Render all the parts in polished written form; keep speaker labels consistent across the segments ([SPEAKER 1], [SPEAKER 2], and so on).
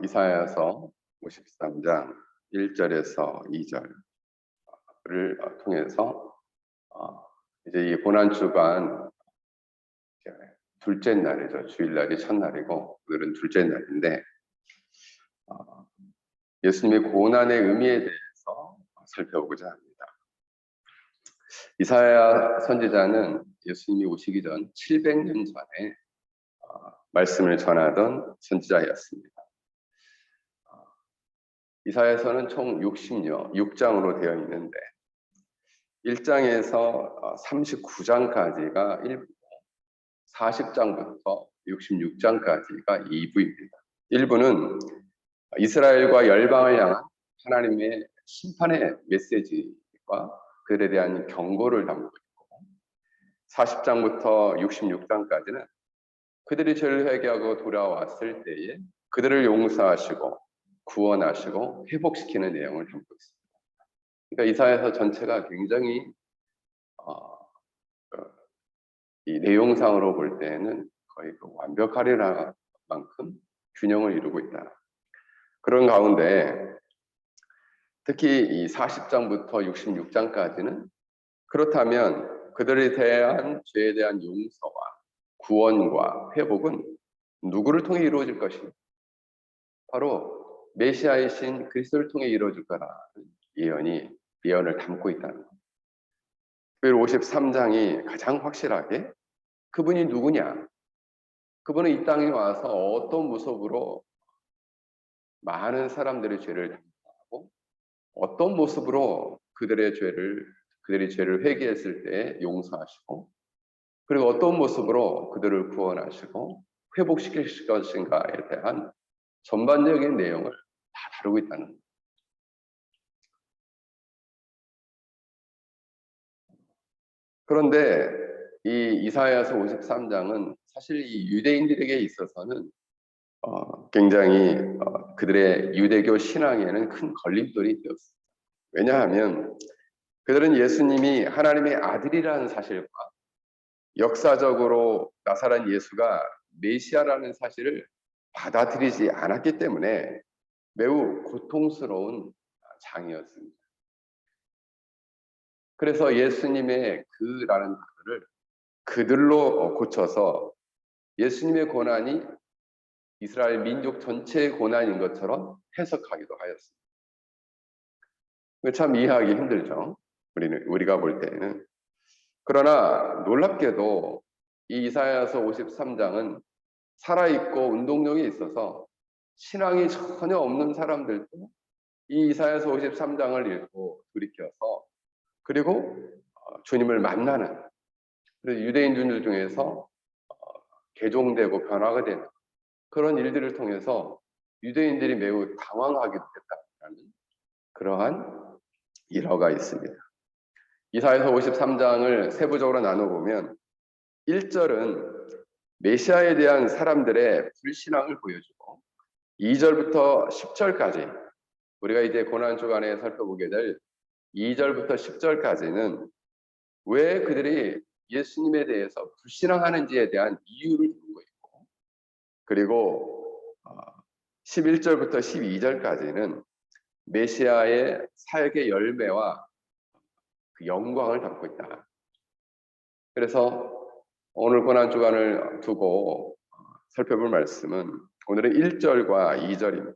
[SPEAKER 1] 이사야서 53장 1절에서 2절을 통해서 이제 이 고난 주간 둘째 날이죠. 주일날이 첫날이고 오늘은 둘째 날인데 예수님의 고난의 의미에 대해서 살펴보고자 합니다. 이사야 선지자는 예수님이 오시기 전 700년 전에 말씀을 전하던 선지자였습니다. 이사야서는 총 6장으로 되어 있는데 1장에서 39장까지가 1부고 40장부터 66장까지가 2부입니다. 1부는 이스라엘과 열방을 향한 하나님의 심판의 메시지와 그들에 대한 경고를 담고 있고 40장부터 66장까지는 그들이 죄를 회개하고 돌아왔을 때에 그들을 용서하시고 구원하시고 회복시키는 내용을 담고 있습니다. 그러니까 이사야서 전체가 굉장히 이 내용상으로 볼 때는 거의 완벽하리라 만큼 균형을 이루고 있다. 그런 가운데 특히 이 40장부터 66장까지는 그렇다면 그들에 대한 죄에 대한 용서와 구원과 회복은 누구를 통해 이루어질 것인가? 바로 메시아이신 그리스도를 통해 이루어질 거라는 예언을 담고 있다는 겁니다. 특별히 53장이 가장 확실하게 그분이 누구냐? 그분은 이 땅에 와서 어떤 모습으로 많은 사람들의 죄를 담당하고 어떤 모습으로 그들이 죄를 회개했을 때 용서하시고 그리고 어떤 모습으로 그들을 구원하시고 회복시킬 것인가에 대한 전반적인 내용을 다 다루고 있다는 겁니다. 그런데 이 이사야서 53장은 사실 이 유대인들에게 있어서는 굉장히 그들의 유대교 신앙에는 큰 걸림돌이 되었습니다. 왜냐하면 그들은 예수님이 하나님의 아들이라는 사실과 역사적으로 나사렛 예수가 메시아라는 사실을 받아들이지 않았기 때문에 매우 고통스러운 장이었습니다. 그래서 예수님의 그라는 단어를 그들로 고쳐서 예수님의 고난이 이스라엘 민족 전체의 고난인 것처럼 해석하기도 하였습니다. 참 이해하기 힘들죠. 우리가 볼 때는. 그러나 놀랍게도 이 이사야서 53장은 살아있고 운동력이 있어서 신앙이 전혀 없는 사람들도 이 이사야서 53장을 읽고 돌이켜서 그리고 주님을 만나는 그래서 유대인들 중에서 개종되고 변화가 되는 그런 일들을 통해서 유대인들이 매우 당황하게 됐다는 그러한 일화가 있습니다. 이사야서 53장을 세부적으로 나눠보면 1절은 메시아에 대한 사람들의 불신앙을 보여주고 2절부터 10절까지 우리가 이제 고난 주간에 살펴보게 될 2절부터 10절까지는 왜 그들이 예수님에 대해서 불신앙하는지에 대한 이유를 두고 있고 그리고 11절부터 12절까지는 메시아의 사역의 열매와 그 영광을 담고 있다. 그래서 오늘 고난 주간을 두고 살펴볼 말씀은 오늘은 1절과 2절입니다.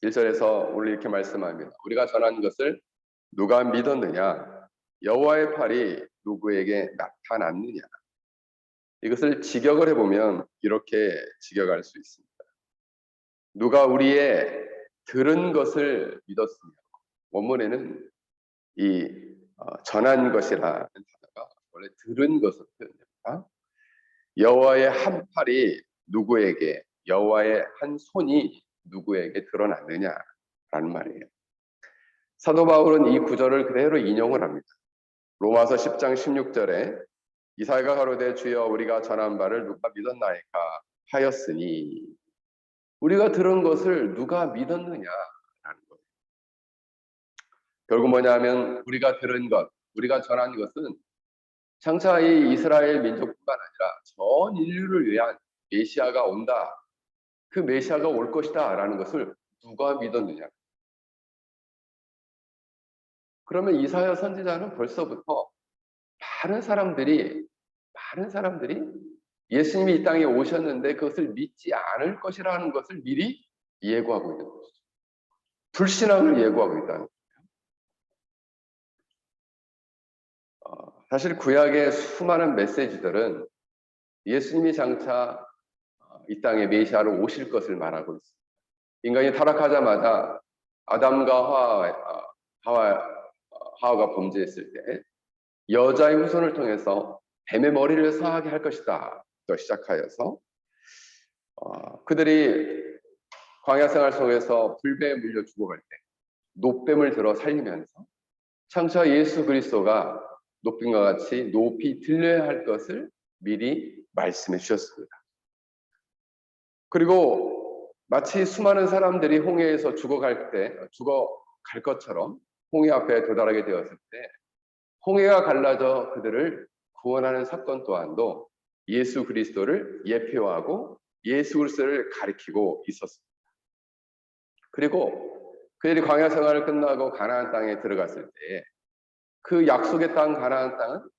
[SPEAKER 1] 1절에서 오늘 이렇게 말씀합니다. 우리가 전한 것을 누가 믿었느냐? 여호와의 팔이 누구에게 나타났느냐? 이것을 직역을 해보면 이렇게 직역할 수 있습니다. 누가 우리의 들은 것을 믿었으며 원문에는 이 전한 것이라는 단어가 원래 들은 것을 표현합니다. 여호와의 한 팔이 누구에게 여호와의 한 손이 누구에게 드러났느냐라는 말이에요. 사도 바울은 이 구절을 그대로 인용을 합니다. 로마서 10장 16절에 이사야가 가로되 주여 우리가 전한 바를 누가 믿었나이까 하였으니 우리가 들은 것을 누가 믿었느냐라는 거예요. 결국 뭐냐면 우리가 들은 것, 우리가 전한 것은 장차 이 이스라엘 민족뿐만 아니라 전 인류를 위한 메시아가 온다. 그 메시아가 올 것이다 라는 것을 누가 믿었느냐. 그러면 이사야 선지자는 벌써부터 많은 사람들이 예수님이 이 땅에 오셨는데 그것을 믿지 않을 것이라는 것을 미리 예고하고 있는 것이죠. 불신앙을 예고하고 있다는 거예요. 사실 구약의 수많은 메시지들은 예수님이 장차 이 땅에 메시아로 오실 것을 말하고 있습니다. 인간이 타락하자마자 아담과 하와가 범죄했을 때 여자의 후손을 통해서 뱀의 머리를 상하게 할 것이다 또 시작하여서 그들이 광야 생활 속에서 불뱀에 물려 죽어갈 때 노뱀을 들어 살리면서 장차 예수 그리스도가 노뱀과 같이 높이 들려야 할 것을 미리 말씀해 주셨습니다. 그리고 마치 수많은 사람들이 홍해에서 죽어갈 것처럼 홍해 앞에 도달하게 되었을 때 홍해가 갈라져 그들을 구원하는 사건 또한도 예수 그리스도를 예표하고 예수 그리스도를 가리키고 있었습니다. 그리고 그들이 광야 생활을 끝나고 가나안 땅에 들어갔을 때 그 약속의 땅 가나안 땅은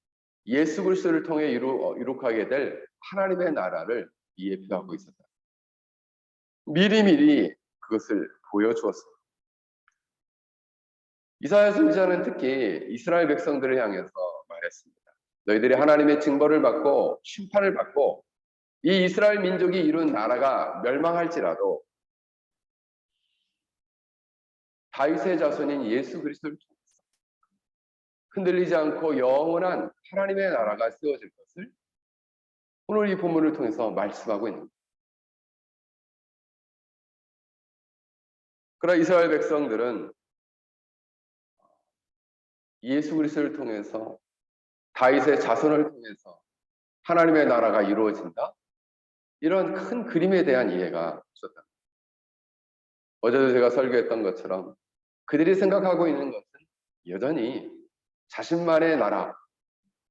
[SPEAKER 1] 예수 그리스도를 통해 이룩하게 될 하나님의 나라를 예표하고 있었다. 미리미리 그것을 보여주었습니다. 이사야 선지자는 특히 이스라엘 백성들을 향해서 말했습니다. 너희들이 하나님의 징벌을 받고 심판을 받고 이 이스라엘 민족이 이룬 나라가 멸망할지라도 다윗의 자손인 예수 그리스도를 통해서 흔들리지 않고 영원한 하나님의 나라가 세워질 것을 오늘 이 본문을 통해서 말씀하고 있는 겁니다. 그러나 이스라엘 백성들은 예수 그리스도를 통해서 다윗의 자손을 통해서 하나님의 나라가 이루어진다? 이런 큰 그림에 대한 이해가 없었다. 어제도 제가 설교했던 것처럼 그들이 생각하고 있는 것은 여전히 자신만의 나라,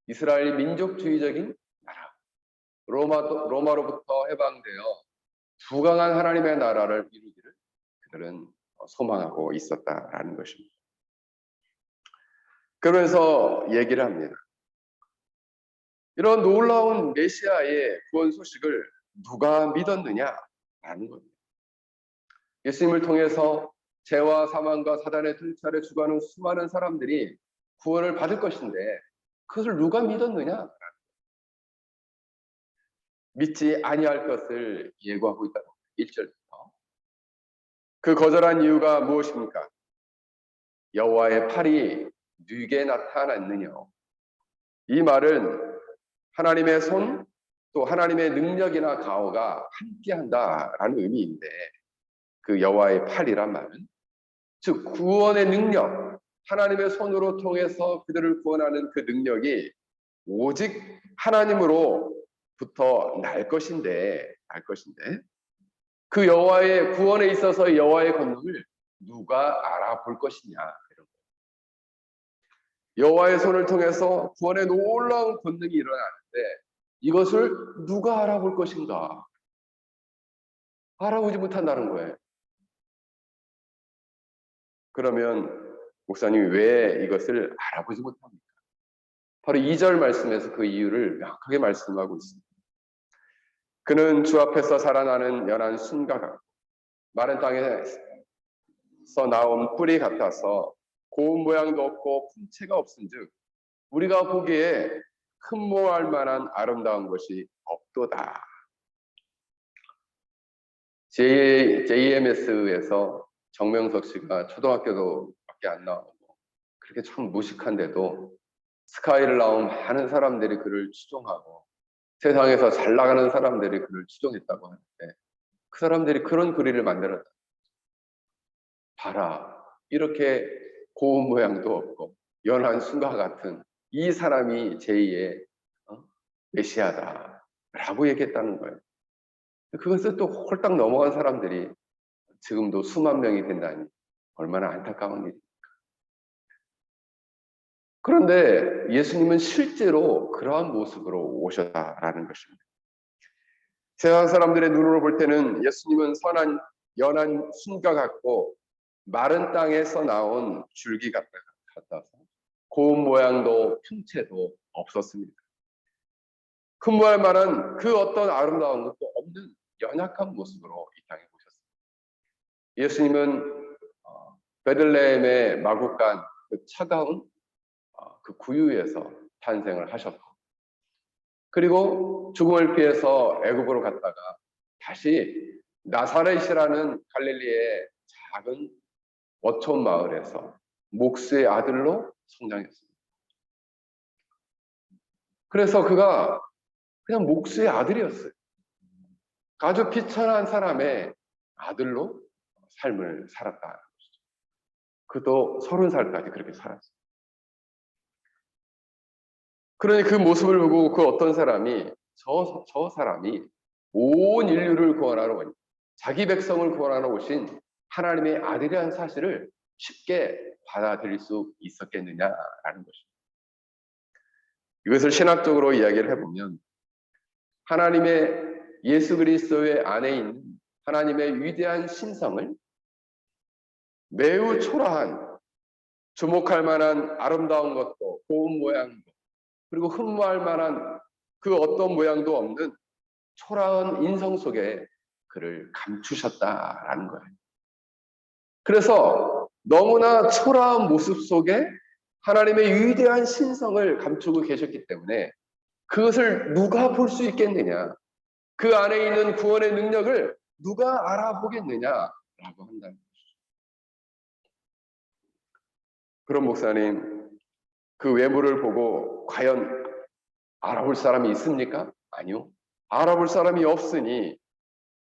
[SPEAKER 1] 이스라엘 민족주의적인 나라, 로마로부터 해방되어 부강한 하나님의 나라를 이루기를 그들은 소망하고 있었다라는 것입니다. 그러면서 얘기를 합니다. 이런 놀라운 메시아의 구원 소식을 누가 믿었느냐라는 겁니다. 예수님을 통해서 죄와 사망과 사단의 통찰에 죽어가는 수많은 사람들이 구원을 받을 것인데 그것을 누가 믿었느냐? 믿지 아니할 것을 예고하고 있다는 거예요. 1절부터. 그 거절한 이유가 무엇입니까? 여호와의 팔이 네게 나타났느냐. 이 말은 하나님의 손 또 하나님의 능력이나 가호가 함께한다라는 의미인데 그 여호와의 팔이란 말은 즉 구원의 능력, 하나님의 손으로 통해서 그들을 구원하는 그 능력이 오직 하나님으로부터 날 것인데 그 여호와의 구원에 있어서 여호와의 권능을 누가 알아볼 것이냐. 여호와의 손을 통해서 구원의 놀라운 권능이 일어나는데 이것을 누가 알아볼 것인가? 알아보지 못한다는 거예요. 그러면 목사님이 왜 이것을 알아보지 못합니까? 바로 2절 말씀에서 그 이유를 명확하게 말씀하고 있습니다. 그는 주 앞에서 살아나는 연한 순과 같고 마른 땅에서 나온 뿌리 같아서 고운 모양도 없고 품체가 없은즉 우리가 보기에 흠모할 만한 아름다운 것이 없도다. JMS에서 정명석 씨가 초등학교도밖에 안 나오고 그렇게 참 무식한데도 스카이를 나온 많은 사람들이 그를 추종하고 세상에서 잘 나가는 사람들이 그를 추종했다고 하는데 그 사람들이 그런 글을 만들었다. 봐라, 이렇게 고운 모양도 없고 연한 순과 같은 이 사람이 제2의 메시아다라고 얘기했다는 거예요. 그것을 또 홀딱 넘어간 사람들이 지금도 수만 명이 된다니 얼마나 안타까운 일입니까? 그런데 예수님은 실제로 그러한 모습으로 오셨다라는 것입니다. 세상 사람들의 눈으로 볼 때는 예수님은 선한 연한 순과 같고 마른 땅에서 나온 줄기 같아서 고운 모양도 풍채도 없었습니다. 흠모할 만한 그 어떤 아름다운 것도 없는 연약한 모습으로 이 땅에 오셨습니다. 예수님은 베들레헴의 마국간 그 차가운 그 구유에서 탄생을 하셨고, 그리고 죽음을 피해서 애굽으로 갔다가 다시 나사렛이라는 갈릴리의 작은 어촌 마을에서 목수의 아들로 성장했습니다. 그래서 그가 그냥 목수의 아들이었어요. 아주 비천한 사람의 아들로 삶을 살았다는 것이죠. 그도 30살까지 그렇게 살았어요. 그러니 그 모습을 보고 그 어떤 사람이 저 사람이 온 인류를 구원하러 자기 백성을 구원하러 오신 하나님의 아들이라는 사실을 쉽게 받아들일 수 있었겠느냐라는 것입니다. 이것을 신학적으로 이야기를 해보면 하나님의 예수 그리스도의 안에 있는 하나님의 위대한 신성을 매우 초라한 주목할 만한 아름다운 것도 고운 모양도 그리고 흠모할 만한 그 어떤 모양도 없는 초라한 인성 속에 그를 감추셨다라는 거예요. 그래서 너무나 초라한 모습 속에 하나님의 위대한 신성을 감추고 계셨기 때문에 그것을 누가 볼 수 있겠느냐, 그 안에 있는 구원의 능력을 누가 알아보겠느냐라고 한다는 것이죠. 그런 목사님, 그 외모를 보고 과연 알아볼 사람이 있습니까? 아니요. 알아볼 사람이 없으니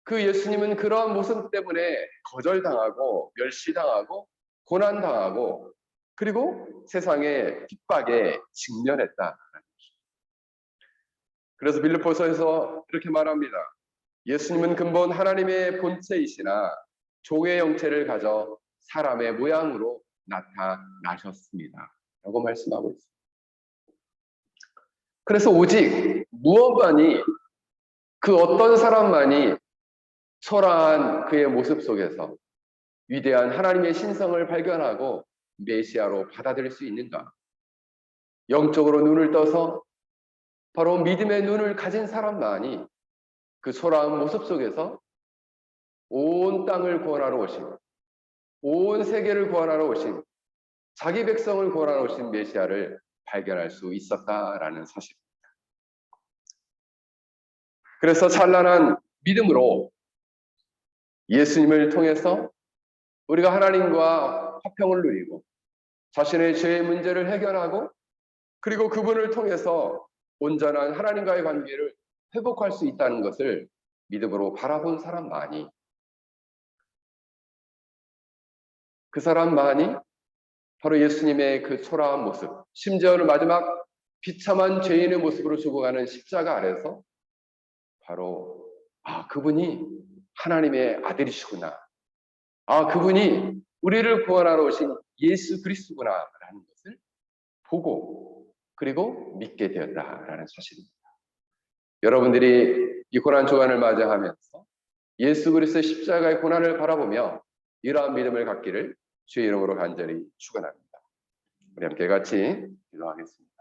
[SPEAKER 1] 그 예수님은 그러한 모습 때문에 거절당하고 멸시당하고 고난당하고 그리고 세상의 핍박에 직면했다. 그래서 빌립보서에서 이렇게 말합니다. 예수님은 근본 하나님의 본체이시나 종의 형체를 가져 사람의 모양으로 나타나셨습니다. 라고 말씀하고 있습니다. 그래서 오직 무엇만이 그 어떤 사람만이 초라한 그의 모습 속에서 위대한 하나님의 신성을 발견하고 메시아로 받아들일 수 있는가? 영적으로 눈을 떠서 바로 믿음의 눈을 가진 사람만이 그 초라한 모습 속에서 온 땅을 구원하러 오신, 온 세계를 구원하러 오신, 자기 백성을 구원하러 오신 메시아를 발견할 수 있었다라는 사실입니다. 그래서 찬란한 믿음으로 예수님을 통해서 우리가 하나님과 화평을 누리고 자신의 죄의 문제를 해결하고 그리고 그분을 통해서 온전한 하나님과의 관계를 회복할 수 있다는 것을 믿음으로 바라본 사람만이, 그 사람만이 바로 예수님의 그 초라한 모습, 심지어는 마지막 비참한 죄인의 모습으로 죽어가는 십자가 아래서 바로 그분이 하나님의 아들이시구나, 그분이 우리를 구원하러 오신 예수 그리스도구나라는 것을 보고 그리고 믿게 되었다라는 사실입니다. 여러분들이 이 고난 주간을 맞이하면서 예수 그리스도의 십자가의 고난을 바라보며 이러한 믿음을 갖기를 주의 이름으로 간절히 축원합니다. 우리 함께 같이 기도하겠습니다.